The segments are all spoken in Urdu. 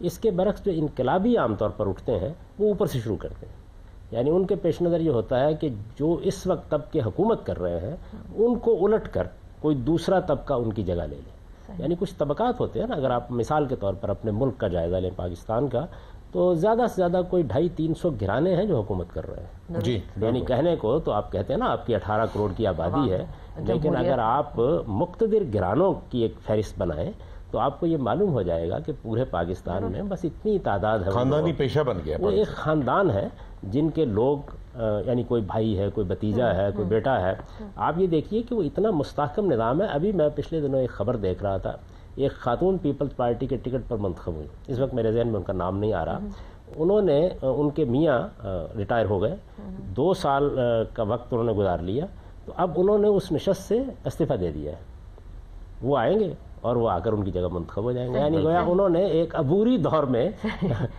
اس کے برعکس جو انقلابی عام طور پر اٹھتے ہیں وہ اوپر سے شروع کرتے ہیں. یعنی ان کے پیش نظر یہ ہوتا ہے کہ جو اس وقت طبقے حکومت کر رہے ہیں ان کو الٹ کر کوئی دوسرا طبقہ ان کی جگہ لے لے. یعنی کچھ طبقات ہوتے ہیں نا, اگر آپ مثال کے طور پر اپنے ملک کا جائزہ لیں پاکستان کا, تو زیادہ سے زیادہ کوئی 250-300 گھرانے ہیں جو حکومت کر رہے ہیں. جی, یعنی کہنے کو تو آپ کہتے ہیں نا آپ کی 18 کروڑ کی آبادی ہے, لیکن اگر آپ مقتدر گھرانوں کی ایک فہرست بنائیں تو آپ کو یہ معلوم ہو جائے گا کہ پورے پاکستان میں بس اتنی تعداد ہے, خاندانی پیشہ بن گیا. وہ ایک خاندان ہے جن کے لوگ یعنی کوئی بھائی ہے, کوئی بھتیجا ہے, کوئی بیٹا ہے. آپ یہ دیکھیے کہ وہ اتنا مستحکم نظام ہے. ابھی میں پچھلے دنوں ایک خبر دیکھ رہا تھا, ایک خاتون پیپلز پارٹی کے ٹکٹ پر منتخب ہوئی, اس وقت میرے ذہن میں ان کا نام نہیں آ رہا. انہوں نے, ان کے میاں ریٹائر ہو گئے, 2 سال کا وقت انہوں نے گزار لیا, تو اب انہوں نے اس نشست سے استعفیٰ دے دیا ہے. وہ آئیں گے اور وہ آ کر ان کی جگہ منتخب ہو جائیں گے. یعنی گویا انہوں نے ایک عبوری دور میں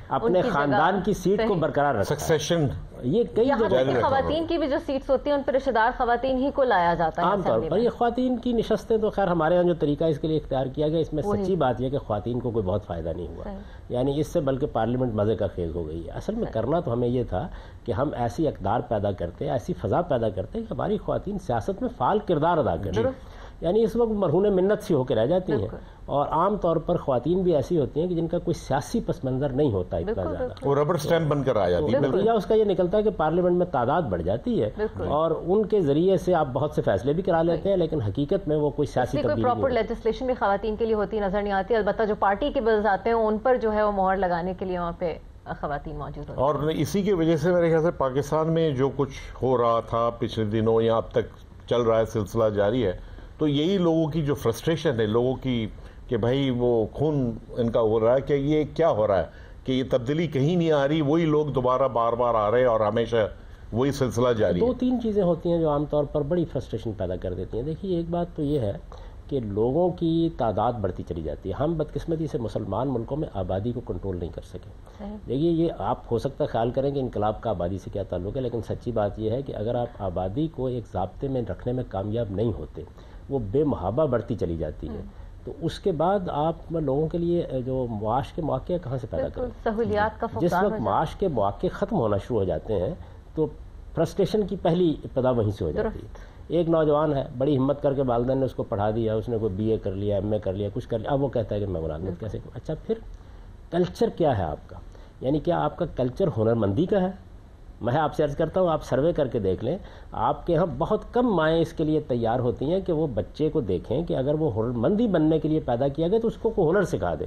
اپنے خاندان کی سیٹ کو برقرار رکھا. سکسیشن یہ کئی جگہ خواتین کی بھی جو سیٹس ہوتی ہیں ان پر رشتہ دار خواتین ہی کو لایا جاتا ہے عام طور پر. یہ خواتین کی نشستیں تو خیر ہمارے یہاں جو طریقہ اس کے لیے اختیار کیا گیا, اس میں سچی بات یہ کہ خواتین کو کوئی بہت فائدہ نہیں ہوا. یعنی اس سے بلکہ پارلیمنٹ مزے کا خیز ہو گئی ہے. اصل میں کرنا تو ہمیں یہ تھا کہ ہم ایسی اقدار پیدا کرتے, ایسی فضا پیدا کرتے کہ ہماری خواتین سیاست میں فعال کردار ادا کریں. یعنی اس وقت مرہون منت سی ہو کے رہ جاتی ہیں, اور عام طور پر خواتین بھی ایسی ہوتی ہیں کہ جن کا کوئی سیاسی پس منظر نہیں ہوتا اتنا زیادہ, وہ ربر سٹیمپ بن کر آ جاتی ہے. نتیجہ اس کا یہ نکلتا ہے کہ پارلیمنٹ میں تعداد بڑھ جاتی ہے, اور ان کے ذریعے سے آپ بہت سے فیصلے بھی کرا لیتے ہیں, لیکن حقیقت میں وہ کوئی سیاسی تبدیلی پراپر لیجسلیشن بھی خواتین کے لیے ہوتی نظر نہیں آتی. البتہ جو پارٹی کے بلز آتے ہیں ان پر جو ہے وہ مہر لگانے کے لیے وہاں پہ خواتین موجود ہوتی ہیں. اور اسی کی وجہ سے میرے خیال سے پاکستان میں جو کچھ ہو رہا تھا پچھلے دنوں یا اب تک چل رہا ہے, سلسلہ جاری ہے, تو یہی لوگوں کی جو فرسٹریشن ہے لوگوں کی کہ بھائی وہ خون ان کا ہو رہا ہے کہ یہ کیا ہو رہا ہے, کہ یہ تبدیلی کہیں نہیں آ رہی, وہی لوگ دوبارہ بار بار آ رہے ہیں اور ہمیشہ وہی سلسلہ جاری ہے. 2-3 چیزیں ہوتی ہیں جو عام طور پر بڑی فرسٹریشن پیدا کر دیتی ہیں. دیکھیے ایک بات تو یہ ہے کہ لوگوں کی تعداد بڑھتی چلی جاتی ہے. ہم بدقسمتی سے مسلمان ملکوں میں آبادی کو کنٹرول نہیں کر سکے. دیکھیے یہ آپ ہو سکتا ہے خیال کریں کہ انقلاب کا آبادی سے کیا تعلق ہے, لیکن سچی بات یہ ہے کہ اگر آپ آبادی کو ایک ضابطے میں رکھنے میں کامیاب نہیں ہوتے, وہ بے محابہ بڑھتی چلی جاتی ہے, تو اس کے بعد آپ لوگوں کے لیے جو معاش کے مواقع کہاں سے پیدا کریں. سہولیات کا جس وقت معاش کے مواقع ختم ہونا شروع ہو جاتے ہیں تو فرسٹریشن کی پہلی ابتدا وہیں سے ہو جاتی ہے. ایک نوجوان ہے, بڑی ہمت کر کے والدین نے اس کو پڑھا دیا, اس نے کوئی BA کر لیا, MA کر لیا, کچھ کر لیا, اب وہ کہتا ہے کہ میں ملازمت کیسے کروں. اچھا پھر کلچر کیا ہے آپ کا, یعنی کیا آپ کا کلچر ہنرمندی کا ہے؟ میں آپ سے عرض کرتا ہوں آپ سروے کر کے دیکھ لیں, آپ کے ہاں بہت کم مائیں اس کے لیے تیار ہوتی ہیں کہ وہ بچے کو دیکھیں کہ اگر وہ ہنرمندی بننے کے لیے پیدا کیا گیا تو اس کو کوئی ہنر سکھا دے.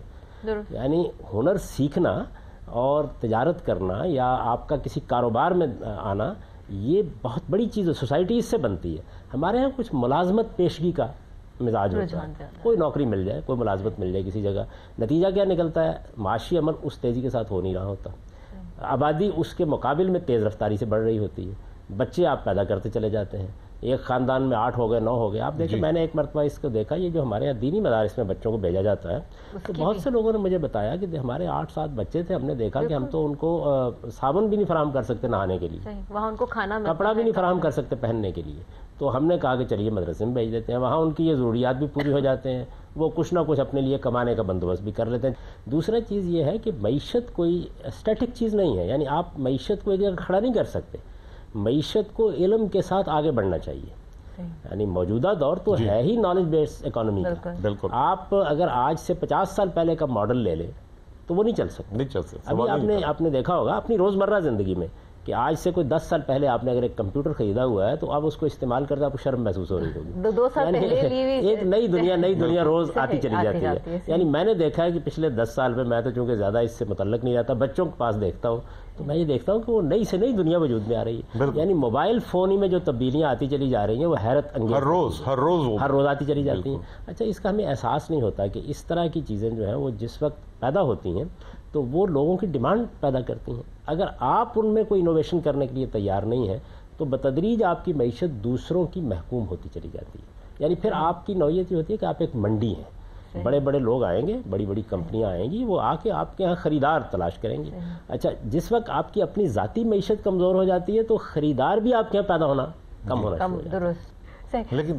یعنی ہنر سیکھنا اور تجارت کرنا یا آپ کا کسی کاروبار میں آنا یہ بہت بڑی چیز ہے, سوسائٹی اس سے بنتی ہے. ہمارے ہاں کچھ ملازمت پیشگی کا مزاج ہوتا ہے, کوئی نوکری مل جائے, کوئی ملازمت مل جائے کسی جگہ, نتیجہ کیا نکلتا ہے, معاشی عمل اس تیزی کے ساتھ ہو نہیں رہا ہوتا, آبادی اس کے مقابل میں تیز رفتاری سے بڑھ رہی ہوتی ہے, بچے آپ پیدا کرتے چلے جاتے ہیں, ایک خاندان میں 8 ہو گئے 9 ہو گئے. آپ دیکھیں میں نے ایک مرتبہ اس کو دیکھا, یہ جو ہمارے یہاں دینی مدارس میں بچوں کو بھیجا جاتا ہے, تو بہت سے لوگوں نے مجھے بتایا کہ ہمارے 8-7 بچے تھے, ہم نے دیکھا کہ ہم تو ان کو صابن بھی نہیں فراہم کر سکتے نہانے کے لیے, وہاں ان کو کھانا کپڑا بھی نہیں فراہم کر سکتے پہننے کے لیے. تو ہم نے کہا کہ چلیے مدرسے میں بھیج دیتے ہیں, وہاں ان کی یہ ضروریات بھی پوری ہو جاتے ہیں, وہ کچھ نہ کچھ اپنے لیے کمانے کا بندوبست بھی کر لیتے ہیں. دوسرا چیز یہ ہے کہ معیشت کوئی اسٹیٹک چیز نہیں ہے, یعنی آپ معیشت کو ایک جگہ کھڑا نہیں کر سکتے, معیشت کو علم کے ساتھ آگے بڑھنا چاہیے. یعنی موجودہ دور تو ہے ہی نالج بیس اکانومی کا. بالکل. آپ اگر آج سے 50 سال پہلے کا ماڈل لے لیں تو وہ نہیں چل سکتا. ابھی آپ نے دیکھا ہوگا اپنی روزمرہ زندگی میں کہ آج سے کوئی 10 سال پہلے آپ نے اگر ایک کمپیوٹر خریدا ہوا ہے تو آپ اس کو استعمال کرتے آپ کو شرم محسوس ہو رہی ہوگی. 2 سال پہلے ایک نئی دنیا روز آتی چلی جاتی ہے. یعنی میں نے دیکھا ہے کہ پچھلے 10 سال میں تو چونکہ زیادہ اس سے متعلق نہیں رہتا, بچوں کے پاس دیکھتا ہوں تو میں یہ دیکھتا ہوں کہ وہ نئی سے نئی دنیا وجود میں آ رہی ہے. یعنی موبائل فون ہی میں جو تبدیلیاں آتی چلی جا رہی ہیں وہ حیرت انگیز, ہر روز آتی چلی جاتی ہیں. اچھا اس کا ہمیں احساس نہیں ہوتا کہ اس طرح کی چیزیں جو ہیں وہ جس وقت پیدا ہوتی ہیں تو وہ لوگوں کی ڈیمانڈ پیدا کرتی ہیں. اگر آپ ان میں کوئی انوویشن کرنے کے لیے تیار نہیں ہیں تو بتدریج آپ کی معیشت دوسروں کی محکوم ہوتی چلی جاتی ہے. یعنی پھر آپ کی نوعیت یہ ہوتی ہے کہ آپ ایک منڈی ہیں, بڑے بڑے لوگ آئیں گے, بڑی بڑی کمپنیاں آئیں گی, وہ آ کے آپ کے یہاں خریدار تلاش کریں گے. اچھا جس وقت آپ کی اپنی ذاتی معیشت کمزور ہو جاتی ہے تو خریدار بھی آپ کے یہاں پیدا ہونا کم ہونا شروع ہو جاتا ہے. لیکن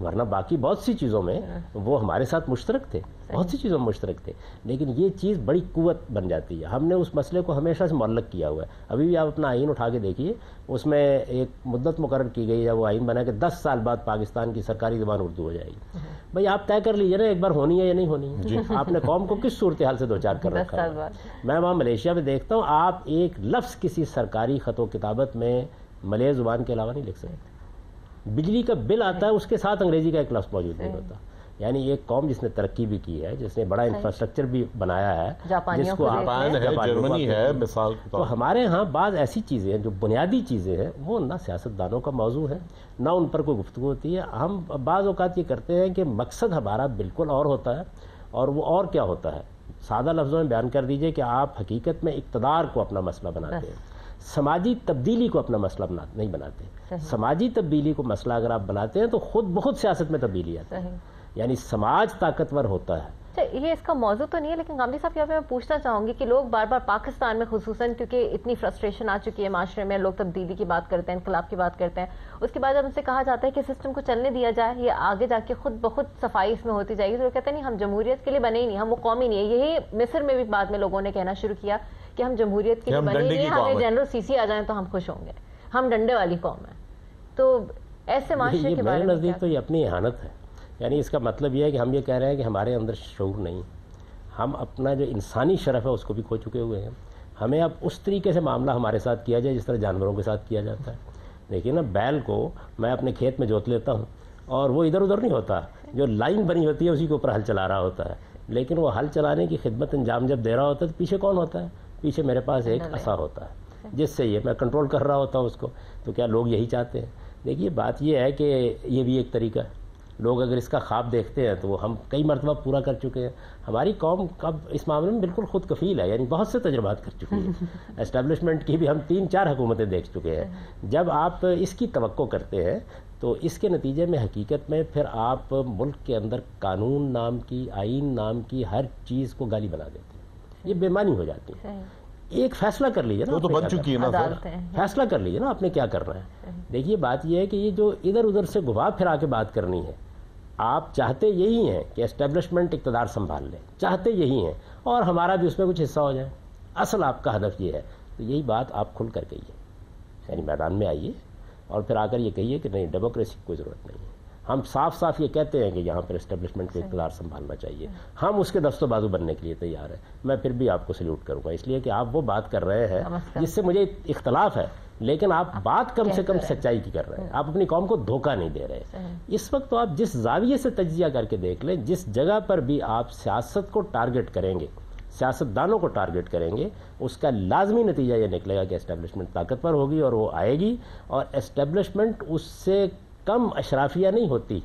ورنہ باقی بہت سی چیزوں میں وہ ہمارے ساتھ مشترک تھے، بہت سی چیزوں میں مشترک تھے، لیکن یہ چیز بڑی قوت بن جاتی ہے. ہم نے اس مسئلے کو ہمیشہ سے معلق کیا ہوا ہے. ابھی بھی آپ اپنا آئین اٹھا کے دیکھیے، اس میں ایک مدت مقرر کی گئی ہے، وہ آئین بنا کہ 10 سال بعد پاکستان کی سرکاری زبان اردو ہو جائے گی. بھائی آپ طے کر لیجیے نا ایک بار ہونی ہے یا نہیں ہونی ہے. آپ نے قوم کو کس صورتحال سے دوچار کر رکھا ہے؟ میں وہاں ملیشیا میں دیکھتا ہوں آپ ایک لفظ کسی سرکاری خط و کتابت میں ملے زبان کے علاوہ نہیں لکھ سکتے. بجلی کا بل آتا ہے اس کے ساتھ انگریزی کا ایک لفظ موجود نہیں ہوتا. یعنی ایک قوم جس نے ترقی بھی کی ہے، جس نے بڑا انفراسٹرکچر بھی بنایا ہے، جس کو جاپان ہے، جرمنی ہے مثال. تو ہمارے ہاں بعض ایسی چیزیں ہیں جو بنیادی چیزیں ہیں وہ نہ سیاستدانوں کا موضوع ہے نہ ان پر کوئی گفتگو ہوتی ہے. ہم بعض اوقات یہ کرتے ہیں کہ مقصد ہمارا بالکل اور ہوتا ہے، اور وہ اور کیا ہوتا ہے سادہ لفظوں میں بیان کر دیجئے کہ آپ حقیقت میں اقتدار کو اپنا مسئلہ بناتے ہیں، سماجی تبدیلی کو اپنا مسئلہ نہیں بناتے. سماجی تبدیلی کو مسئلہ اگر آپ بناتے ہیں تو خود بخود سیاست میں تبدیلی آتی ہے. یعنی سماج طاقتور ہوتا ہے. یہ اس کا موضوع تو نہیں ہے، لیکن غامدی صاحب یہاں پہ میں پوچھنا چاہوں گی کہ لوگ بار بار پاکستان میں خصوصاً کیونکہ اتنی فرسٹریشن آ چکی ہے معاشرے میں، لوگ تبدیلی کی بات کرتے ہیں، انقلاب کی بات کرتے ہیں، اس کے بعد جب ان سے کہا جاتا ہے کہ سسٹم کو چلنے دیا جائے، یہ آگے جا کے خود بخود صفائی اس میں ہوتی جائے گی، تو وہ کہتے ہیں نہیں ہم جمہوریت کے لیے بنے ہی نہیں، ہم وہ قوم ہی نہیں ہے. یہی مصر میں بھی بعد میں لوگوں نے کہنا شروع کیا کہ ہم جمہوریت کے لیے بنے نہیں، ہمیں جنرل سی سی آ جائیں تو ہم خوش ہوں گے، ہم ڈنڈے والی قوم ہیں. تو ایسے معاشرے کے بارے میں میرے نزدیک تو یہ اپنی اہانت ہے. یعنی اس کا مطلب یہ ہے کہ ہم یہ کہہ رہے ہیں کہ ہمارے اندر شعور نہیں، ہم اپنا جو انسانی شرف ہے اس کو بھی کھو چکے ہوئے ہیں. ہمیں اب اس طریقے سے معاملہ ہمارے ساتھ کیا جائے جس طرح جانوروں کے ساتھ کیا جاتا ہے. دیکھیے نا، بیل کو میں اپنے کھیت میں جوت لیتا ہوں اور وہ ادھر ادھر نہیں ہوتا، جو لائن بنی ہوتی ہے اسی کے اوپر ہل چلا رہا ہوتا ہے. لیکن وہ ہل چلانے کی خدمت انجام جب دے رہا ہوتا ہے تو پیچھے کون ہوتا ہے؟ پیچھے میرے پاس ایک عصا ہوتا ہے جس سے یہ میں کنٹرول کر رہا ہوتا ہوں اس کو. تو کیا لوگ یہی چاہتے ہیں؟ دیکھیے بات یہ ہے کہ یہ بھی ایک طریقہ ہے. لوگ اگر اس کا خواب دیکھتے ہیں تو وہ ہم کئی مرتبہ پورا کر چکے ہیں. ہماری قوم کب اس معاملے میں بالکل خود کفیل ہے، یعنی بہت سے تجربات کر چکی ہے. اسٹیبلشمنٹ کی بھی ہم 3-4 حکومتیں دیکھ چکے ہیں. جب آپ اس کی توقع کرتے ہیں تو اس کے نتیجے میں حقیقت میں پھر آپ ملک کے اندر قانون نام کی، آئین نام کی ہر چیز کو گالی بنا دیتے ہیں. یہ بے معنی ہو جاتی ہے. ایک فیصلہ کر لیجیے نا، تو بن چکی ہے نا، فیصلہ کر لیجیے نا آپ نے کیا کرنا ہے. دیکھیے بات یہ ہے کہ یہ جو ادھر ادھر سے گھما پھرا کے بات کرنی ہے، آپ چاہتے یہی ہیں کہ اسٹیبلشمنٹ اقتدار سنبھال لے، چاہتے یہی ہیں اور ہمارا بھی اس میں کچھ حصہ ہو جائے. اصل آپ کا ہدف یہ ہے. تو یہی بات آپ کھل کر کہیے، یعنی میدان میں آئیے اور پھر آ کر یہ کہیے کہ نہیں، ڈیموکریسی کی کوئی ضرورت نہیں ہے. ہم صاف صاف یہ کہتے ہیں کہ یہاں پر اسٹیبلشمنٹ کو اقتدار سنبھالنا چاہیے. ہم اس کے دست و بازو بننے کے لیے تیار ہیں. میں پھر بھی آپ کو سلیوٹ کروں گا اس لیے کہ آپ وہ بات کر رہے ہیں جس سے مجھے اختلاف ہے، لیکن آپ بات کم سے کم سچائی کی کر رہے ہیں. آپ اپنی قوم کو دھوکہ نہیں دے رہے. اس وقت تو آپ جس زاویے سے تجزیہ کر کے دیکھ لیں، جس جگہ پر بھی آپ سیاست کو ٹارگٹ کریں گے، سیاستدانوں کو ٹارگٹ کریں گے، اس کا لازمی نتیجہ یہ نکلے گا کہ اسٹیبلشمنٹ طاقتور ہوگی اور وہ آئے گی. اور اسٹیبلشمنٹ اس سے کم اشرافیہ نہیں ہوتی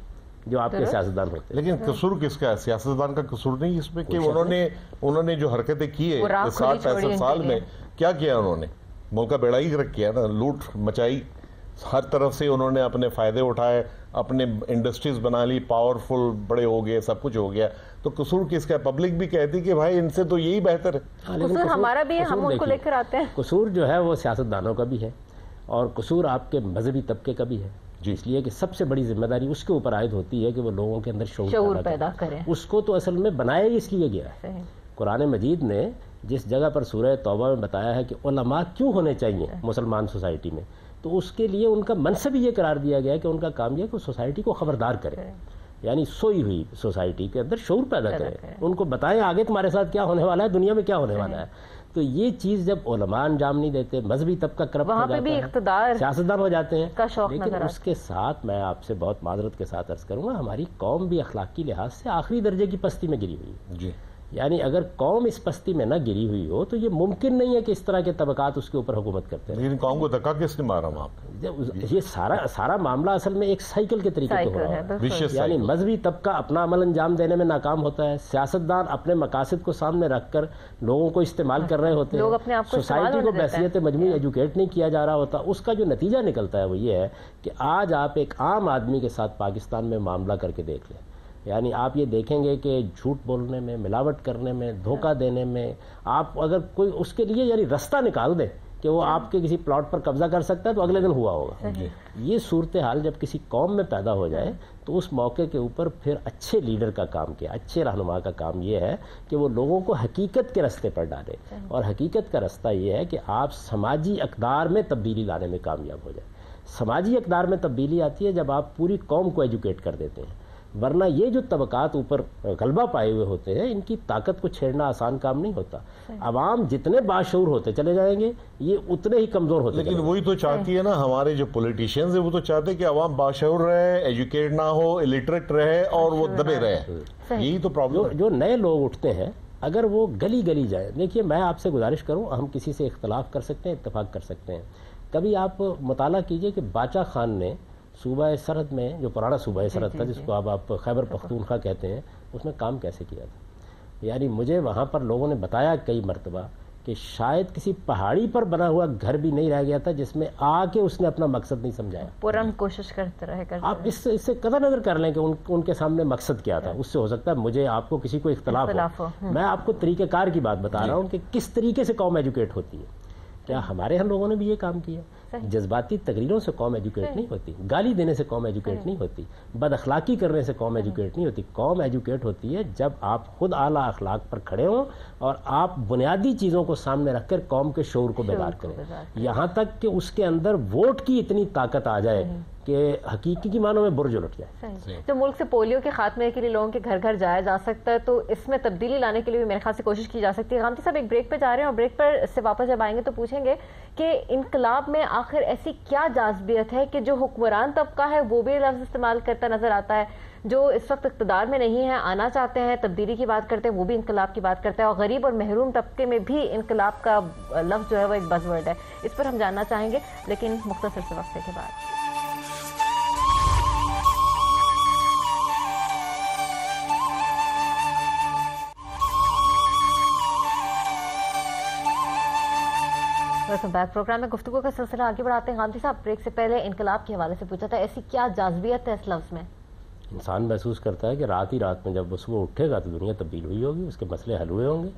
جو آپ کے سیاستدان ہوتے ہیں. لیکن قصور کس کا ہے؟ سیاستدان کا قصور نہیں اس میں کہ انہوں نے جو حرکتیں کی ہے 60-65 سال میں، کیا کیا انہوں نے؟ ملک کا بیڑا ہی گرک کیا نا، لوٹ مچائی، ہر طرف سے انہوں نے اپنے فائدے اٹھائے، اپنے انڈسٹریز بنا لی، پاورفل بڑے ہو گئے، سب کچھ ہو گیا. تو قصور کس کا ہے؟ پبلک بھی کہتی کہ بھائی ان سے تو یہی بہتر ہے. قصور ہمارا بھی ہے، ہم ان کو لے کر آتے ہیں. قصور جو ہے وہ سیاستدانوں کا بھی ہے اور قصور آپ کے مذہبی طبقے کا بھی ہے. اس لیے کہ سب سے بڑی ذمہ داری اس کے اوپر عائد ہوتی ہے کہ وہ لوگوں کے اندر شعور پیدا کریں. اس کو تو اصل میں بنایا ہی اس لیے گیا ہے. قرآن مجید نے جس جگہ پر سورہ توبہ میں بتایا ہے کہ علماء کیوں ہونے چاہیے مسلمان سوسائٹی میں، تو اس کے لیے ان کا منصب یہ قرار دیا گیا ہے کہ ان کا کام یہ ہے کہ سوسائٹی کو خبردار کرے، یعنی سوئی ہوئی سوسائٹی کے اندر شعور پیدا کرے، ان کو بتائیں آگے تمہارے ساتھ کیا ہونے والا ہے، دنیا میں کیا ہونے والا ہے. تو یہ چیز جب علماء انجام نہیں دیتے، مذہبی طبقہ کرپٹ ہو جاتا ہے، اقتدار سیاستدان ہو جاتے ہیں. لیکن اس کے ساتھ میں آپ سے بہت معذرت کے ساتھ عرض کروں گا، ہماری قوم بھی اخلاقی لحاظ سے آخری درجے کی پستی میں گری ہوئی ہے. جی، یعنی اگر قوم اس پستی میں نہ گری ہوئی ہو تو یہ ممکن نہیں ہے کہ اس طرح کے طبقات اس کے اوپر حکومت کرتے ہیں. لیکن قوم کو دھکا کس نے مارا وہاں پہ؟ یہ سارا معاملہ اصل میں ایک سائیکل کے طریقے سے ہو رہا ہے. یعنی مذہبی طبقہ اپنا عمل انجام دینے میں ناکام ہوتا ہے، سیاستدان اپنے مقاصد کو سامنے رکھ کر لوگوں کو استعمال کر رہے ہوتے ہیں، سوسائٹی کو بحیثیت مجموعی ایجوکیٹ نہیں کیا جا رہا ہوتا. اس کا جو نتیجہ نکلتا ہے وہ یہ ہے کہ آج آپ ایک عام آدمی کے ساتھ پاکستان میں معاملہ کر کے دیکھ لیں. یعنی آپ یہ دیکھیں گے کہ جھوٹ بولنے میں، ملاوٹ کرنے میں، دھوکہ دینے میں، آپ اگر کوئی اس کے لیے یعنی رستہ نکال دیں کہ وہ آپ کے کسی پلاٹ پر قبضہ کر سکتا ہے تو اگلے دن ہوا ہوگا. یہ صورتحال جب کسی قوم میں پیدا ہو جائے تو اس موقع کے اوپر پھر اچھے لیڈر کا کام کیا, اچھے رہنما کا کام یہ ہے کہ وہ لوگوں کو حقیقت کے راستے پر ڈالے, اور حقیقت کا راستہ یہ ہے کہ آپ سماجی اقدار میں تبدیلی لانے میں کامیاب ہو جائیں. سماجی اقدار میں تبدیلی آتی ہے جب آپ پوری قوم کو ایجوکیٹ کر دیتے ہیں, ورنہ یہ جو طبقات اوپر غلبہ پائے ہوئے ہوتے ہیں ان کی طاقت کو چھیڑنا آسان کام نہیں ہوتا. عوام جتنے باشعور ہوتے چلے جائیں گے یہ اتنے ہی کمزور ہوتے. لیکن وہی تو چاہتی ہے نا ہمارے جو پولیٹیشینز ہیں, وہ تو چاہتے ہیں کہ عوام باشعور رہے, ایجوکیٹ نہ ہو, الٹریٹ رہے اور وہ دبے رہے. یہی تو پرابلم ہے. جو نئے لوگ اٹھتے ہیں اگر وہ گلی گلی جائیں, دیکھیے میں آپ سے گزارش کروں, ہم کسی سے اختلاف کر سکتے ہیں, اتفاق کر سکتے ہیں. کبھی آپ مطالعہ کیجئے کہ باچا خان نے صوبہ سرحد میں, جو پرانا صوبہ سرحد تھا جس کو اب آپ خیبر پختونخوا کہتے ہیں, اس میں کام کیسے کیا تھا. یعنی مجھے وہاں پر لوگوں نے بتایا کئی مرتبہ کہ شاید کسی پہاڑی پر بنا ہوا گھر بھی نہیں رہ گیا تھا جس میں آ کے اس نے اپنا مقصد نہیں سمجھایا. پورن کوشش کرتے رہے. آپ اس سے قدر نظر کر لیں کہ ان کے سامنے مقصد کیا تھا. اس سے ہو سکتا ہے مجھے آپ کو کسی کو اختلاف ہو. میں آپ کو طریقہ کار کی بات بتا رہا ہوں کہ کس طریقے سے قوم ایجوکیٹ ہوتی ہے. کیا ہمارے ہم لوگوں نے بھی یہ کام کیا؟ جذباتی تقریروں سے قوم ایجوکیٹ نہیں ہوتی, گالی دینے سے قوم ایجوکیٹ نہیں ہوتی, بد اخلاقی کرنے سے قوم ایجوکیٹ نہیں ہوتی. قوم ایجوکیٹ ہوتی ہے جب آپ خود اعلیٰ اخلاق پر کھڑے ہوں اور آپ بنیادی چیزوں کو سامنے رکھ کر قوم کے شعور کو بیدار کریں, یہاں تک کہ اس کے اندر ووٹ کی اتنی طاقت آ جائے کہ حقیقی کی معنوں میں برج الٹ جائے. تو ملک سے پولیو کے خاتمے کے لیے لوگوں کے گھر گھر جایا جا سکتا ہے, تو اس میں تبدیلی لانے کے لیے بھی میرے خیال سے کوشش کی جا سکتی ہے. غامدی صاحب ایک بریک پہ جا رہے ہیں, اور بریک پر سے واپس جب آئیں گے تو پوچھیں گے کہ انقلاب میں آخر ایسی کیا جاذبیت ہے کہ جو حکمران طبقہ ہے وہ بھی لفظ استعمال کرتا نظر آتا ہے, جو اس وقت اقتدار میں نہیں ہے, آنا چاہتے ہیں, تبدیلی کی بات کرتے ہیں, وہ بھی انقلاب کی بات کرتا ہے, اور غریب اور محروم طبقے میں بھی انقلاب کا لفظ جو ہے وہ ایک بز ورڈ ہے. اس پر ہم جاننا چاہیں گے لیکن مختصر سے وقفے کے بعد. Welcome back. پروگرام میں گفتگو کا سلسلہ آگے بڑھاتے ہیں. غامدی صاحب بریک سے پہلے انقلاب کے حوالے سے پوچھا تھا, ایسی کیا جاذبیت ہے اس لفظ میں؟ انسان محسوس کرتا ہے کہ رات ہی رات میں جب وہ صبح اٹھے گا تو دنیا تبدیل ہوئی ہوگی, اس کے مسئلے حل ہوئے ہوں گے.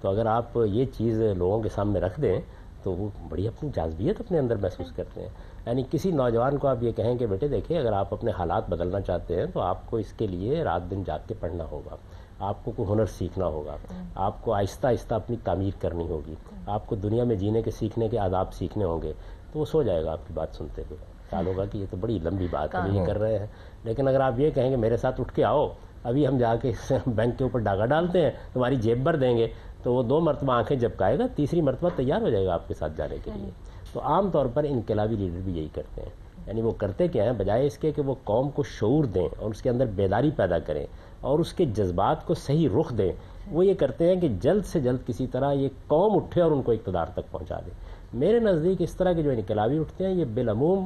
تو اگر آپ یہ چیز لوگوں کے سامنے رکھ دیں تو وہ بڑی اپنی جاذبیت اپنے اندر محسوس کرتے ہیں. یعنی کسی نوجوان کو آپ یہ کہیں کہ بیٹے دیکھیں اگر آپ اپنے حالات بدلنا چاہتے ہیں تو آپ کو اس کے لیے رات دن جاگ کے پڑھنا ہوگا, آپ کو کوئی ہنر سیکھنا ہوگا, آپ کو آہستہ آہستہ اپنی تعمیر کرنی ہوگی, آپ کو دنیا میں جینے کے سیکھنے کے آداب سیکھنے ہوں گے, تو وہ سو جائے گا آپ کی بات سنتے ہوئے. خیال ہوگا کہ یہ تو بڑی لمبی بات ہے, یہ کر رہے ہیں. لیکن اگر آپ یہ کہیں کہ میرے ساتھ اٹھ کے آؤ, ابھی ہم جا کے بینک کے اوپر ڈاکہ ڈالتے ہیں, تمہاری جیب بھر دیں گے, تو وہ 2 مرتبہ آنکھیں جھپکائے گا, تیسری مرتبہ تیار ہو جائے گا آپ کے ساتھ جانے کے لیے. تو عام طور پر انقلابی لیڈر بھی یہی کرتے ہیں. یعنی وہ کرتے کیا ہیں, بجائے اس کے کہ وہ قوم کو شعور دیں اور اس کے اندر بیداری پیدا کریں اور اس کے جذبات کو صحیح رخ دیں, وہ یہ کرتے ہیں کہ جلد سے جلد کسی طرح یہ قوم اٹھے اور ان کو اقتدار تک پہنچا دے. میرے نزدیک اس طرح کے جو انقلابی اٹھتے ہیں یہ بالعموم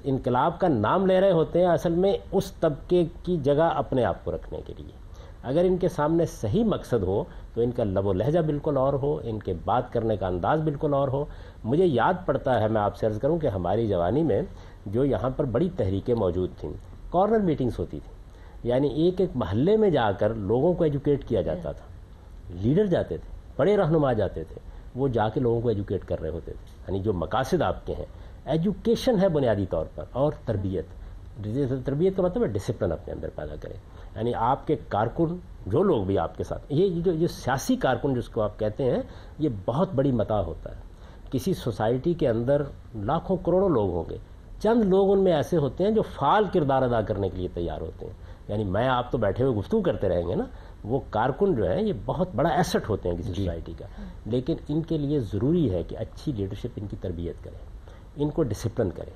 انقلاب کا نام لے رہے ہوتے ہیں, اصل میں اس طبقے کی جگہ اپنے آپ کو رکھنے کے لیے. اگر ان کے سامنے صحیح مقصد ہو تو ان کا لب و لہجہ بالکل اور ہو, ان کے بات کرنے کا انداز بالکل اور ہو. مجھے یاد پڑتا ہے, میں آپ سے عرض کروں کہ ہماری جوانی میں جو یہاں پر بڑی تحریکیں موجود تھیں, کارنر میٹنگز ہوتی تھیں. یعنی ایک ایک محلے میں جا کر لوگوں کو ایجوکیٹ کیا جاتا تھا. لیڈر جاتے تھے, بڑے رہنما جاتے تھے, وہ جا کے لوگوں کو ایجوکیٹ کر رہے ہوتے تھے. یعنی جو مقاصد آپ کے ہیں, ایجوکیشن ہے بنیادی طور پر, اور تربیت. تربیت کا مطلب ہے ڈسپلن اپنے اندر پیدا کریں. یعنی آپ کے کارکن جو لوگ بھی آپ کے ساتھ, یہ سیاسی کارکن جس کو آپ کہتے ہیں, یہ بہت بڑی متاع ہوتا ہے. کسی سوسائٹی کے اندر لاکھوں کروڑوں لوگ ہوں گے, چند لوگ ان میں ایسے ہوتے ہیں جو فعال کردار ادا کرنے کے لیے تیار ہوتے ہیں. یعنی میں آپ تو بیٹھے ہوئے گفتگو کرتے رہیں گے نا, وہ کارکن جو ہیں یہ بہت بڑا ایسٹ ہوتے ہیں کسی سوسائٹی کا. لیکن ان کے لیے ضروری ہے کہ اچھی لیڈرشپ ان کی تربیت کرے, ان کو ڈسپلن کرے,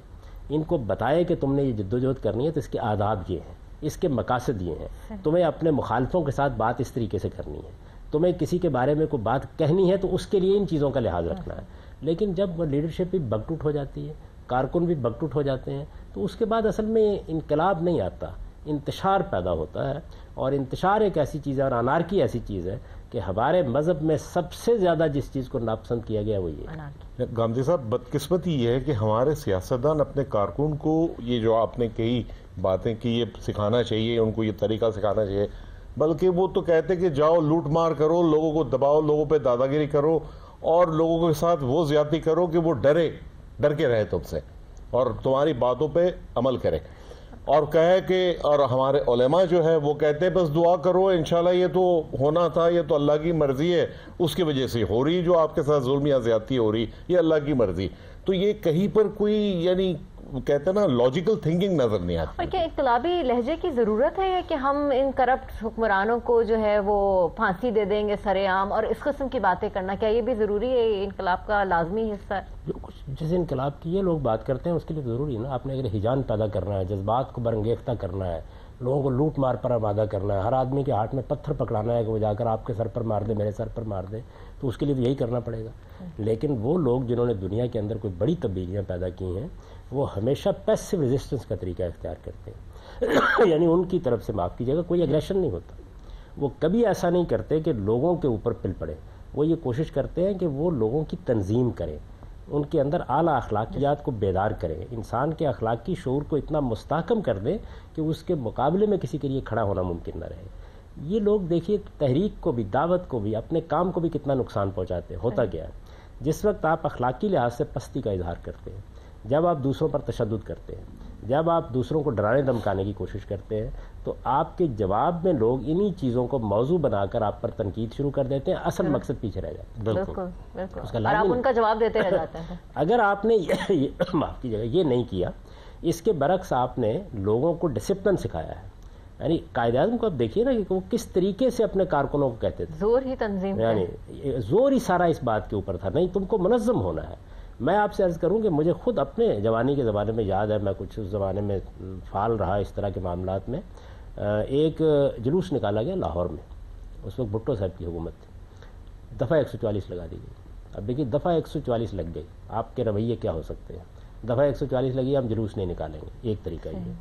ان کو بتائے کہ تم نے یہ جدوجہد کرنی ہے تو اس کے آداب یہ ہیں, اس کے مقاصد یہ ہیں, تمہیں اپنے مخالفوں کے ساتھ بات اس طریقے سے کرنی ہے, تمہیں کسی کے بارے میں کوئی بات کہنی ہے تو اس کے لیے ان چیزوں کا لحاظ رکھنا ہے. لیکن جب وہ لیڈرشپ بھی بگٹوٹ ہو جاتی ہے, کارکن بھی بگٹوٹ ہو جاتے ہیں, تو اس کے بعد اصل میں انقلاب نہیں آتا, انتشار پیدا ہوتا ہے. اور انتشار ایک ایسی چیز ہے, اور انارکی ایسی چیز ہے کہ ہمارے مذہب میں سب سے زیادہ جس چیز کو ناپسند کیا گیا وہ یہ ہے. غامدی صاحب, بدقسمتی یہ ہے کہ ہمارے سیاستدان اپنے کارکن کو یہ جو آپ نے کئی باتیں کی یہ سکھانا چاہیے, ان کو یہ طریقہ سکھانا چاہیے, بلکہ وہ تو کہتے کہ جاؤ لوٹ مار کرو, لوگوں کو دباؤ, لوگوں پہ دادا گیری کرو, اور لوگوں کے ساتھ وہ زیادتی کرو کہ وہ ڈر کے رہے تم سے اور تمہاری باتوں پہ عمل کرے، اور کہے کہ اور ہمارے علماء جو ہے وہ کہتے ہیں بس دعا کرو انشاءاللہ یہ تو ہونا تھا، یہ تو اللہ کی مرضی ہے، اس کی وجہ سے ہو رہی جو آپ کے ساتھ ظلم یا زیادتی ہو رہی، یہ اللہ کی مرضی. تو یہ کہیں پر کوئی یعنی کہتے ہیں نا لاجیکل تھنکنگ نظر نہیں آتی. اور کیا انقلابی لہجے کی ضرورت ہے کہ ہم ان کرپٹ حکمرانوں کو جو ہے وہ پھانسی دے دیں گے سرے عام، اور اس قسم کی باتیں کرنا کیا یہ بھی ضروری ہے؟ یہ انقلاب کا لازمی حصہ ہے؟ جو کچھ جیسے انقلاب کی یہ لوگ بات کرتے ہیں اس کے لیے ضروری ہے نا. آپ نے اگر ہیجان پیدا کرنا ہے، جذبات کو برانگیختہ کرنا ہے، لوگوں کو لوٹ مار پر آمادہ کرنا ہے، ہر آدمی کے ہاتھ میں پتھر پکڑانا ہے کہ وہ جا کر آپ کے سر پر مار دے، میرے سر پر مار دے، تو اس کے لیے تو یہی کرنا پڑے گا. لیکن وہ لوگ جنہوں نے دنیا کے اندر کوئی بڑی تبدیلیاں پیدا کی ہیں وہ ہمیشہ پیسو ریزسٹنس کا طریقہ اختیار کرتے ہیں. یعنی ان کی طرف سے معاف کیجیے گا کوئی اگریشن نہیں ہوتا. وہ کبھی ایسا نہیں کرتے کہ لوگوں کے اوپر پل پڑے. وہ یہ کوشش کرتے ہیں کہ وہ لوگوں کی تنظیم کریں، ان کے اندر اعلیٰ اخلاقیات کو بیدار کریں، انسان کے اخلاقی شعور کو اتنا مستحکم کر دیں کہ اس کے مقابلے میں کسی کے لیے کھڑا ہونا ممکن نہ رہے. یہ لوگ دیکھیے تحریک کو بھی، دعوت کو بھی، اپنے کام کو بھی کتنا نقصان پہنچاتے ہیں. ہوتا کیا ہے، جس وقت آپ اخلاقی لحاظ سے پستی کا اظہار کرتے ہیں، جب آپ دوسروں پر تشدد کرتے ہیں، جب آپ دوسروں کو ڈرانے دھمکانے کی کوشش کرتے ہیں، تو آپ کے جواب میں لوگ انہی چیزوں کو موضوع بنا کر آپ پر تنقید شروع کر دیتے ہیں. اصل مقصد پیچھے رہ جاتا ہے. بالکل اس کا اور آپ ان کا جواب دیتے رہ جاتے ہیں. اگر آپ نے معاف کیجیے گا یہ نہیں کیا، اس کے برعکس آپ نے لوگوں کو ڈسپلن سکھایا ہے. یعنی قائد اعظم کو آپ دیکھیے نا کہ وہ کس طریقے سے اپنے کارکنوں کو کہتے تھے، زور ہی تنظیم، یعنی زور ہی سارا اس بات کے اوپر تھا، نہیں تم کو منظم ہونا ہے. میں آپ سے عرض کروں کہ مجھے خود اپنے جوانی کے زمانے میں یاد ہے، میں کچھ اس زمانے میں فعال رہا اس طرح کے معاملات میں. ایک جلوس نکالا گیا لاہور میں، اس وقت بھٹو صاحب کی حکومت تھی. دفعہ 144 لگا دی گئی. اب دیکھیے دفعہ 144 لگ گئی، آپ کے رویے کیا ہو سکتے ہیں؟ دفعہ 144 لگی، ہم جلوس نہیں نکالیں گے. ایک طریقہ یہ.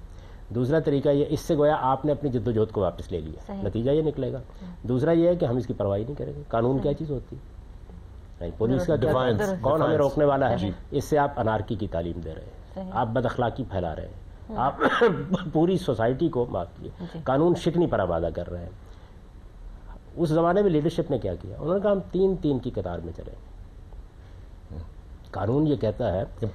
دوسرا طریقہ یہ، اس سے گویا آپ نے اپنی جد و جہد کو واپس لے لیا، نتیجہ یہ نکلے گا. دوسرا یہ ہے کہ ہم اس کی پرواہی نہیں کریں گے. قانون کیا چیز ہوتی ہے؟ پولیس کا کون ہمیں روکنے والا ہے؟ اس سے آپ انارکی کی تعلیم دے رہے ہیں، آپ بد اخلاقی پھیلا رہے ہیں، آپ پوری سوسائٹی کو معاف کیے قانون شکنی پر آبادہ کر رہے ہیں. اس زمانے میں لیڈرشپ نے کیا کیا؟ انہوں نے کہا ہم 3 کی قطار میں چلیں. قانون یہ کہتا ہے کہ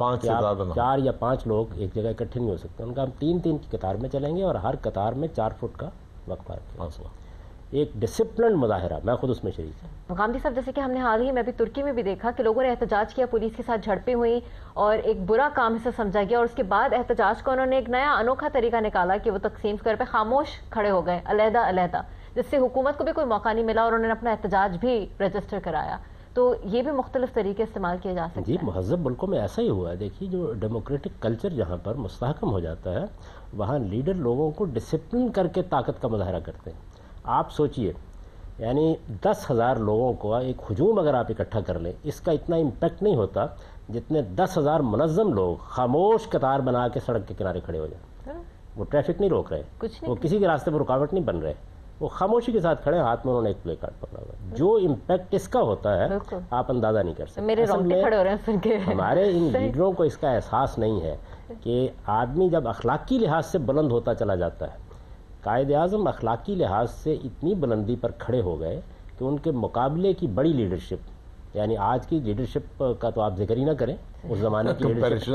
4 یا 5 لوگ ایک جگہ اکٹھے نہیں ہو سکتے. انہوں نے کہا ہم 3 کی قطار میں چلیں گے اور ہر قطار میں 4 فٹ کا وقفہ رکھیں. ایک ڈسپلنڈ مظاہرہ، میں خود اس میں شریک ہوں. مقامدی صاحب، جیسے کہ ہم نے حال ہی میں بھی ترکی میں بھی دیکھا کہ لوگوں نے احتجاج کیا، پولیس کے ساتھ جھڑپیں ہوئی اور ایک برا کام اسے سمجھا گیا، اور اس کے بعد احتجاج کو انہوں نے ایک نیا انوکھا طریقہ نکالا کہ وہ تقسیم کر پہ خاموش کھڑے ہو گئے علیحدہ علیحدہ، جس سے حکومت کو بھی کوئی موقع نہیں ملا اور انہوں نے اپنا احتجاج بھی رجسٹر کرایا. تو یہ بھی مختلف طریقے استعمال کیے جا سکتے ہیں. جی، مہذب ملکوں میں ایسا ہی ہوا ہے. دیکھیے جو ڈیموکریٹک کلچر جہاں پر مستحکم ہو جاتا ہے وہاں لیڈر لوگوں کو ڈسپلن کر کے طاقت کا مظاہرہ کرتے ہیں. آپ سوچئے، یعنی 10,000 لوگوں کو ایک ہجوم اگر آپ اکٹھا کر لیں، اس کا اتنا امپیکٹ نہیں ہوتا جتنے 10,000 منظم لوگ خاموش قطار بنا کے سڑک کے کنارے کھڑے ہو جائیں. وہ ٹریفک نہیں روک رہے، وہ کسی کے راستے پر رکاوٹ نہیں بن رہے، وہ خاموشی کے ساتھ کھڑے، ہاتھ میں انہوں نے ایک پلے کارڈ پکڑا ہوا ہے. جو امپیکٹ اس کا ہوتا ہے آپ اندازہ نہیں کر سکتے. میرے رونگٹے کھڑے ہو رہے ہیں سن کے. ہمارے ان لیڈروں کو اس کا احساس نہیں ہے کہ آدمی جب اخلاقی لحاظ سے بلند ہوتا چلا جاتا ہے. قائد اعظم اخلاقی لحاظ سے اتنی بلندی پر کھڑے ہو گئے کہ ان کے مقابلے کی بڑی لیڈرشپ، یعنی آج کی لیڈرشپ کا تو آپ ذکر ہی نہ کریں، اس زمانے کی لیڈرشپ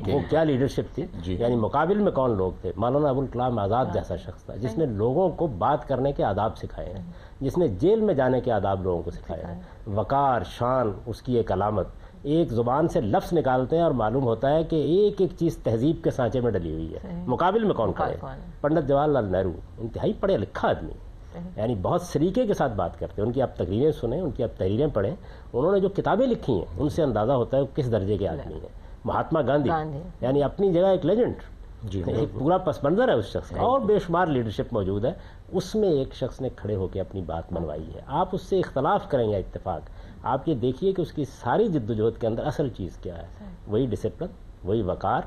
وہ کیا لیڈرشپ تھی. یعنی مقابل میں کون لوگ تھے؟ مولانا ابوالکلام آزاد جیسا شخص تھا جس نے لوگوں کو بات کرنے کے آداب سکھائے ہیں، جس نے جیل میں جانے کے آداب لوگوں کو سکھائے ہیں. وقار، شان اس کی ایک علامت. ایک زبان سے لفظ نکالتے ہیں اور معلوم ہوتا ہے کہ ایک ایک چیز تہذیب کے سانچے میں ڈلی ہوئی ہے. مقابل میں کون کھڑے؟ پنڈت جواہر لال نہرو، انتہائی پڑھے لکھا آدمی، یعنی بہت سلیقے کے ساتھ بات کرتے ہیں. ان کی آپ تقریریں سنیں، ان کی آپ تحریریں پڑھیں، انہوں نے جو کتابیں لکھی ہیں ان سے اندازہ ہوتا ہے وہ کس درجے کے آدمی ہیں. مہاتما گاندھی یعنی اپنی جگہ ایک لیجنڈ، ایک پورا پس منظر ہے اس شخص کا، اور بے شمار لیڈرشپ موجود ہے. اس میں ایک شخص نے کھڑے ہو کے اپنی بات منوائی ہے. آپ اس سے اختلاف کریں یا اتفاق، آپ یہ دیکھیے کہ اس کی ساری جد و جہد کے اندر اصل چیز کیا ہے؟ وہی ڈسپلن، وہی وقار،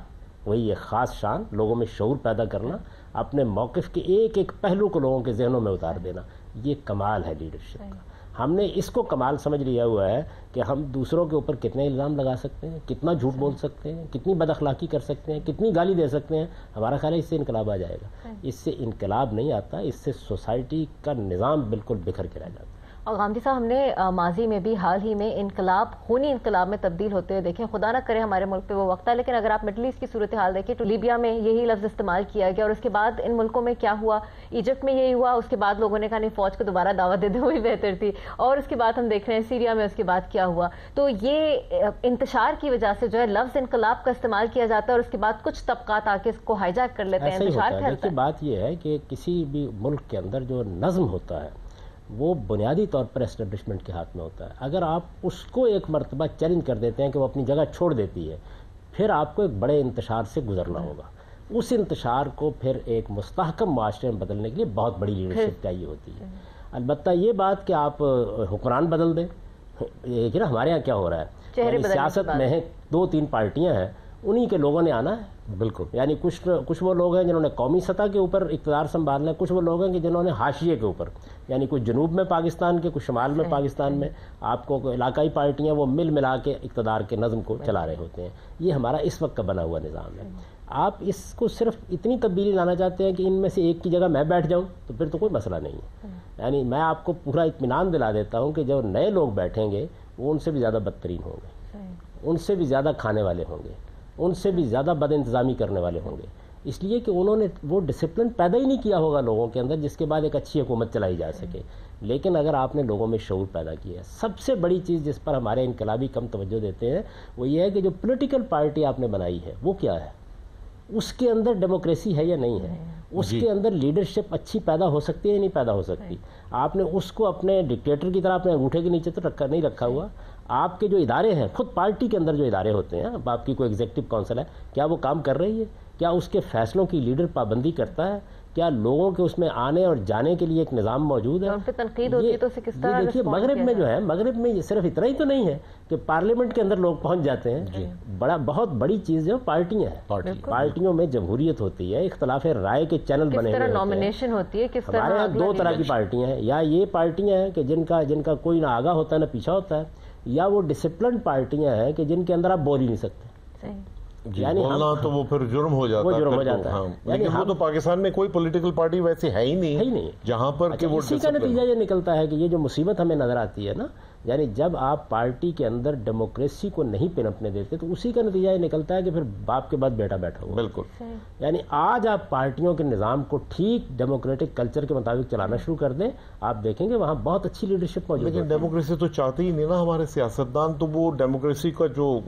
وہی ایک خاص شان، لوگوں میں شعور پیدا کرنا، اپنے موقف کے ایک ایک پہلو کو لوگوں کے ذہنوں میں اتار دینا. یہ کمال ہے لیڈرشپ کا. ہم نے اس کو کمال سمجھ لیا ہوا ہے کہ ہم دوسروں کے اوپر کتنے الزام لگا سکتے ہیں، کتنا جھوٹ بول سکتے ہیں، کتنی بد اخلاقی کر سکتے ہیں، کتنی گالی دے سکتے ہیں. ہمارا خیال ہے اس سے انقلاب آ جائے گا. اس سے انقلاب نہیں آتا، اس سے سوسائٹی کا نظام بالکل بکھر کے رہ جاتا ہے. اور غامدی صاحب، ہم نے ماضی میں بھی حال ہی میں انقلاب خونی انقلاب میں تبدیل ہوتے ہوئے دیکھیں. خدا نہ کرے ہمارے ملک پہ وہ وقت ہے، لیکن اگر آپ مڈل ایسٹ کی صورتحال دیکھیں تو لیبیا میں یہی لفظ استعمال کیا گیا، اور اس کے بعد ان ملکوں میں کیا ہوا، ایجپٹ میں یہی ہوا. اس کے بعد لوگوں نے کہا نہیں، فوج کو دوبارہ دعوت دے دیں وہی بہتر تھی. اور اس کے بعد ہم دیکھ رہے ہیں سیریا میں اس کے بعد کیا ہوا. تو یہ انتشار کی وجہ سے جو ہے لفظ انقلاب کا استعمال کیا جاتا ہے، اور اس کے بعد کچھ طبقات آ کے اس کو ہائی جیک کر لیتے ہیں، انتشار پھیلتا ہے. بات یہ ہے کہ کسی بھی ملک کے اندر جو نظم ہوتا ہے وہ بنیادی طور پر اسٹیبلشمنٹ کے ہاتھ میں ہوتا ہے. اگر آپ اس کو ایک مرتبہ چیلنج کر دیتے ہیں کہ وہ اپنی جگہ چھوڑ دیتی ہے، پھر آپ کو ایک بڑے انتشار سے گزرنا ہوگا. اس انتشار کو پھر ایک مستحکم معاشرے میں بدلنے کے لیے بہت بڑی لیڈرشپ چاہیے ہوتی ہے. البتہ یہ بات کہ آپ حکمران بدل دیں، یہ نا ہمارے یہاں کیا ہو رہا ہے، سیاست میں ہے 2-3 پارٹیاں ہیں، انہی کے لوگوں نے آنا ہے. بالکل. یعنی کچھ وہ لوگ ہیں جنہوں نے قومی سطح کے اوپر اقتدار سنبھالنا ہے، کچھ وہ لوگ ہیں کہ جنہوں نے حاشیے کے اوپر، یعنی کچھ جنوب میں پاکستان کے، کچھ شمال میں پاکستان میں، آپ کو علاقائی پارٹیاں وہ ملا کے اقتدار کے نظم کو چلا رہے ہوتے ہیں. یہ ہمارا اس وقت کا بنا ہوا نظام ہے. آپ اس کو صرف اتنی تبدیلی لانا چاہتے ہیں کہ ان میں سے ایک کی جگہ میں بیٹھ جاؤں، تو پھر تو کوئی مسئلہ نہیں ہے. یعنی میں آپ کو پورا اطمینان دلا دیتا ہوں کہ جو نئے لوگ بیٹھیں گے وہ ان سے بھی زیادہ بدترین ہوں گے، ان سے بھی زیادہ کھانے والے ہوں گے، ان سے بھی زیادہ بد انتظامی کرنے والے ہوں گے. اس لیے کہ انہوں نے وہ ڈسپلن پیدا ہی نہیں کیا ہوگا لوگوں کے اندر جس کے بعد ایک اچھی حکومت چلائی جا سکے. لیکن اگر آپ نے لوگوں میں شعور پیدا کیا ہے، سب سے بڑی چیز جس پر ہمارے انقلابی کم توجہ دیتے ہیں وہ یہ ہے کہ جو پولیٹیکل پارٹی آپ نے بنائی ہے وہ کیا ہے، اس کے اندر ڈیموکریسی ہے یا نہیں ہے، اس کے اندر لیڈرشپ اچھی پیدا ہو سکتی ہے یا نہیں پیدا ہو سکتی. آپ نے اس کو اپنے ڈکٹیٹر کی طرح اپنے انگوٹھے کے نیچے تو نہیں رکھا ہوا. آپ کے جو ادارے ہیں، خود پارٹی کے اندر جو ادارے ہوتے ہیں، آپ کی کوئی ایگزیکٹو کونسل ہے، کیا وہ کام کر رہی ہے؟ کیا اس کے فیصلوں کی لیڈر پابندی کرتا ہے؟ کیا لوگوں کے اس میں آنے اور جانے کے لیے ایک نظام موجود ہے؟ ان پہ تنقید ہوتی ہے تو اسے کس طرح دیکھیے مغرب میں جو ہے، مغرب میں یہ صرف اتنا ہی تو نہیں ہے کہ پارلیمنٹ کے اندر لوگ پہنچ جاتے ہیں. بہت بڑی چیز جو پارٹیاں ہیں، پارٹیوں میں جمہوریت ہوتی ہے، اختلاف رائے کے چینل بنے ہوئے ہیں. نامینیشن ہوتی ہے، کس طرح ہمارے یہاں 2 طرح کی پارٹیاں ہیں. یا یہ پارٹیاں ہیں کہ جن کا کوئی نہ آگا ہوتا ہے نہ پیچھا ہوتا ہے، یا وہ ڈسپلنڈ پارٹیاں ہیں کہ جن کے اندر آپ بول ہی نہیں سکتے. یعنی بولنا تو وہ پھر جرم ہو جاتا ہے. لیکن وہ تو پاکستان میں کوئی پولیٹیکل پارٹی ویسے ہے ہی نہیں جہاں پر کہ وہ اسی کا نتیجہ یہ نکلتا ہے کہ یہ جو مصیبت ہمیں نظر آتی ہے نا، یعنی جب آپ پارٹی کے اندر ڈیموکریسی کو نہیں پنپنے دیتے تو اسی کا نتیجہ یہ نکلتا ہے کہ پھر باپ کے بعد بیٹا بیٹھا ہوا. بالکل. یعنی آج آپ پارٹیوں کے نظام کو ٹھیک ڈیموکریٹک کلچر کے مطابق چلانا شروع کر دیں، آپ دیکھیں گے وہاں بہت اچھی لیڈرشپ موجود ہے. لیکن ڈیموکریسی تو چاہتے ہی نہیں نا ہمارے سیاستدان. تو وہ ڈیموکریسی کا جو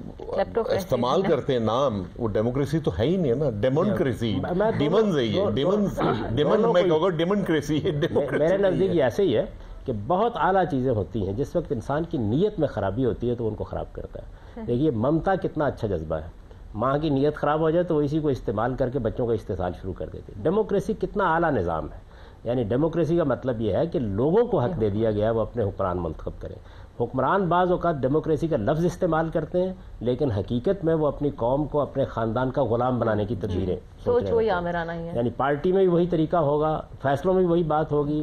استعمال کرتے ہیں نام، وہ ڈیموکریسی تو ہے ہی نہیں نا. ڈیمونکریسی، ڈیمنز ہے یہ، ڈیمن میں کہوں گا ڈیمونکریسی. میرے نزدیک یہ ایسے ہی ہے کہ بہت اعلیٰ چیزیں ہوتی ہیں، جس وقت انسان کی نیت میں خرابی ہوتی ہے تو ان کو خراب کرتا ہے. دیکھیے ممتا کتنا اچھا جذبہ ہے، ماں کی نیت خراب ہو جائے تو وہ اسی کو استعمال کر کے بچوں کا استحصال شروع کر دیتے. ڈیموکریسی کتنا اعلیٰ نظام ہے. یعنی ڈیموکریسی کا مطلب یہ ہے کہ لوگوں کو حق دے دیا گیا ہے وہ اپنے حکمران منتخب کریں. حکمران بعض اوقات ڈیموکریسی کا لفظ استعمال کرتے ہیں، لیکن حقیقت میں وہ اپنی قوم کو اپنے خاندان کا غلام بنانے کی تدبیریں سوچ وہی آمرانہ ہی ہے. یعنی پارٹی میں بھی وہی طریقہ ہوگا، فیصلوں میں بھی وہی بات ہوگی.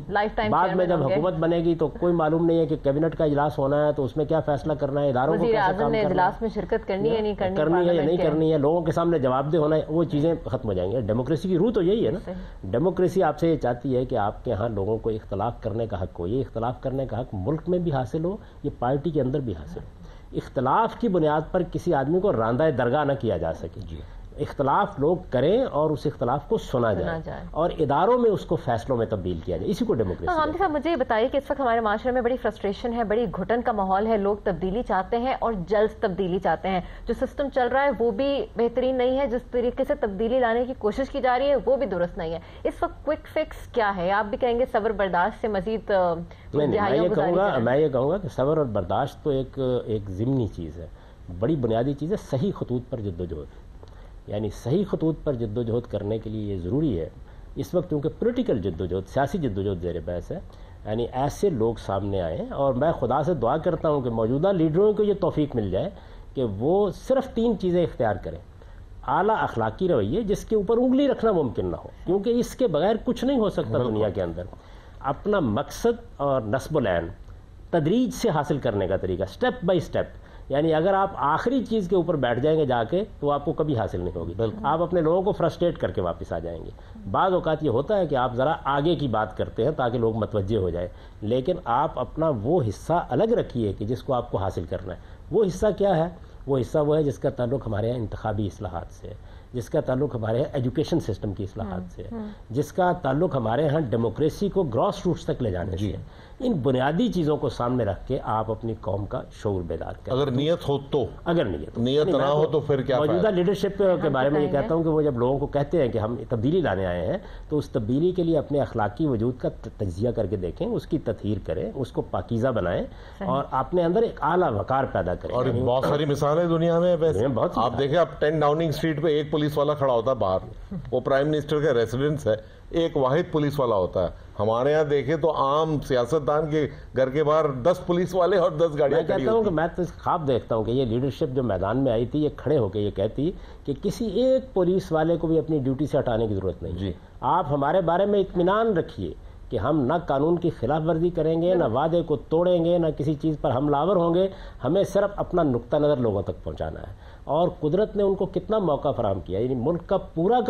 بعد میں جب حکومت بنے گی تو کوئی معلوم نہیں ہے کہ کیبنٹ کا اجلاس ہونا ہے تو اس میں کیا فیصلہ کرنا ہے، اداروں کو کیسے کام اجلاس میں شرکت کرنی ہے نہیں کرنی ہے یا نہیں کرنی ہے، لوگوں کے سامنے جواب دہ ہونا ہے، وہ چیزیں ختم ہو جائیں گے. ڈیموکریسی کی روح تو یہی ہے نا. ڈیموکریسی آپ سے یہ چاہتی ہے کہ آپ کے ہاں لوگوں کو اختلاف کرنے کا حق ہو. یہ اختلاف کرنے کا حق ملک میں بھی حاصل ہو، یہ پارٹی کے اندر بھی حاصل ہو. اختلاف کی بنیاد پر کسی آدمی کو راندہ درگاہ نہ کیا جا سکے. اختلاف لوگ کریں اور اس اختلاف کو سنا جائے اور اداروں میں اس کو فیصلوں میں تبدیل کیا جائے. اسی کو ڈیموکریسی. حامد صاحب مجھے یہ بتائیے کہ اس وقت ہمارے معاشرے میں بڑی فرسٹریشن ہے، بڑی گھٹن کا ماحول ہے، لوگ تبدیلی چاہتے ہیں اور جلد تبدیلی چاہتے ہیں. جو سسٹم چل رہا ہے وہ بھی بہترین نہیں ہے، جس طریقے سے تبدیلی لانے کی کوشش کی جا رہی ہے وہ بھی درست نہیں ہے. اس وقت کوئک فکس کیا ہے؟ آپ بھی کہیں گے صبر برداشت سے مزید. میں یہ کہوں گا کہ صبر اور برداشت تو ایک ضمنی چیز ہے، بڑی بنیادی چیز ہے. صحیح خطوط پر جد و جہد، یعنی صحیح خطوط پر جد و جہد کرنے کے لیے یہ ضروری ہے اس وقت، کیونکہ پولیٹیکل جد و جہد، سیاسی جد و جہد زیر بحث ہے. یعنی ایسے لوگ سامنے آئیں، اور میں خدا سے دعا کرتا ہوں کہ موجودہ لیڈروں کو یہ توفیق مل جائے کہ وہ صرف 3 چیزیں اختیار کریں. اعلیٰ اخلاقی رویے جس کے اوپر انگلی رکھنا ممکن نہ ہو، کیونکہ اس کے بغیر کچھ نہیں ہو سکتا دنیا کے اندر. اپنا مقصد اور نصب العین تدریج سے حاصل کرنے کا طریقہ، سٹیپ بائی سٹیپ. یعنی اگر آپ آخری چیز کے اوپر بیٹھ جائیں گے جا کے تو آپ کو کبھی حاصل نہیں ہوگی، آپ اپنے لوگوں کو فرسٹریٹ کر کے واپس آ جائیں گے۔ بعض اوقات یہ ہوتا ہے کہ آپ ذرا آگے کی بات کرتے ہیں تاکہ لوگ متوجہ ہو جائیں، لیکن آپ اپنا وہ حصہ الگ رکھیے کہ جس کو آپ کو حاصل کرنا ہے۔ وہ حصہ کیا ہے؟ وہ حصہ وہ ہے جس کا تعلق ہمارے یہاں انتخابی اصلاحات سے ہے، جس کا تعلق ہمارے یہاں ایجوکیشن سسٹم کی اصلاحات سے ہے، جس کا تعلق ہمارے ہاں ڈیموکریسی کو گراس روٹس تک لے جانے سے ہے۔ ان بنیادی چیزوں کو سامنے رکھ کے آپ اپنی قوم کا شعور بیدار کریں۔ اگر نیت ہو تو، اگر نیت نہ ہو تو پھر کیا موجودہ لیڈرشپ کے بارے میں یہ کہتا ہوں کہ وہ جب لوگوں کو کہتے ہیں کہ ہم تبدیلی لانے آئے ہیں تو اس تبدیلی کے لیے اپنے اخلاقی وجود کا تجزیہ کر کے دیکھیں، اس کی تطہیر کریں، اس کو پاکیزہ بنائیں اور اپنے اندر ایک اعلیٰ وقار پیدا کریں۔ اور بہت ساری مثالیں دنیا میں ویسے آپ دیکھیں، اب 10 ڈاؤننگ اسٹریٹ پہ ایک پولیس والا کھڑا ہوتا ہے باہر، وہ پرائم منسٹر کا ریزیڈنس ہے، ایک واحد پولیس والا ہوتا ہے۔ ہمارے ہاں دیکھیں تو عام سیاستدان کے گھر کے باہر 10 پولیس والے اور 10 گاڑیاں میں کہتا ہوں کہ میں تو خواب دیکھتا ہوں کہ یہ لیڈرشپ جو میدان میں آئی تھی یہ کھڑے ہو کے یہ کہتی کہ کسی ایک پولیس والے کو بھی اپنی ڈیوٹی سے ہٹانے کی ضرورت نہیں۔ آپ ہمارے بارے میں اطمینان رکھیے کہ ہم نہ قانون کی خلاف ورزی کریں گے، نہ وعدے کو توڑیں گے، نہ کسی چیز پر حملہ آور ہوں گے، ہمیں صرف اپنا نقطہ نظر لوگوں تک پہنچانا ہے۔ اور قدرت نے ان کو کتنا موقع فراہم کیا، یعنی ملک کا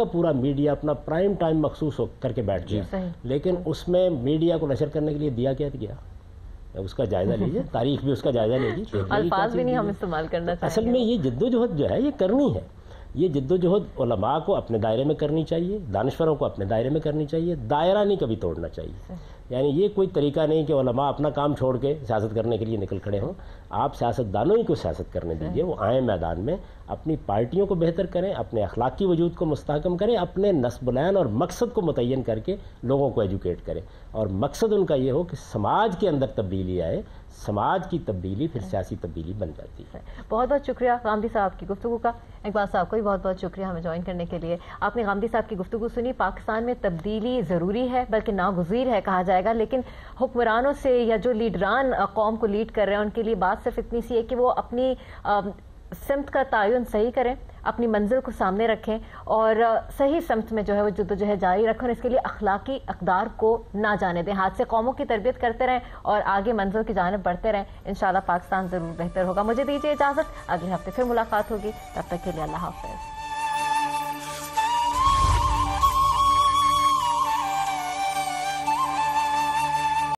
پورا میڈیا اپنا پرائم ٹائم مخصوص ہو کر کے بیٹھ گیا، لیکن اس میں میڈیا کو نشر کرنے کے لیے دیا کیا گیا، اس کا جائزہ لیجیے، تاریخ بھی اس کا جائزہ لیجیے، الفاظ بھی نہیں ہم استعمال کرنا چاہیے۔ اصل میں یہ جدوجہد جو ہے یہ کرنی ہے، یہ جدوجہد علماء کو اپنے دائرے میں کرنی چاہیے، دانشوروں کو اپنے دائرے میں کرنی چاہیے، دائرہ نہیں کبھی توڑنا چاہیے۔ یعنی یہ کوئی طریقہ نہیں کہ علماء اپنا کام چھوڑ کے سیاست کرنے کے لیے نکل کھڑے ہوں، آپ سیاستدانوں ہی کو سیاست کرنے دیجیے، وہ آئیں میدان میں، اپنی پارٹیوں کو بہتر کریں، اپنے اخلاقی وجود کو مستحکم کریں، اپنے نصب العین اور مقصد کو متعین کر کے لوگوں کو ایجوکیٹ کریں، اور مقصد ان کا یہ ہو کہ سماج کے اندر تبدیلی آئے، سماج کی تبدیلی پھر سیاسی تبدیلی بن جاتی ہے۔ بہت بہت شکریہ غامدی صاحب کی گفتگو کا، اقبال صاحب کو بھی بہت بہت شکریہ ہمیں جوائن کرنے کے لیے۔ آپ نے غامدی صاحب کی گفتگو سنی۔ پاکستان میں تبدیلی ضروری ہے بلکہ ناگزیر ہے کہا جائے گا، لیکن حکمرانوں سے یا جو لیڈران قوم کو لیڈ کر رہے ہیں ان کے لیے بات صرف اتنی سی ہے کہ وہ اپنی سمت کا تعین صحیح کریں، اپنی منزل کو سامنے رکھیں اور صحیح سمت میں جو ہے وہ جدوجہد جاری رکھیں، اور اس کے لیے اخلاقی اقدار کو نہ جانے دیں، ہاتھ سے قوموں کی تربیت کرتے رہیں اور آگے منزل کی جانب بڑھتے رہیں۔ انشاءاللہ پاکستان ضرور بہتر ہوگا۔ مجھے دیجیے اجازت، اگلے ہفتے پھر ملاقات ہوگی، تب تک کے لیے اللہ حافظ۔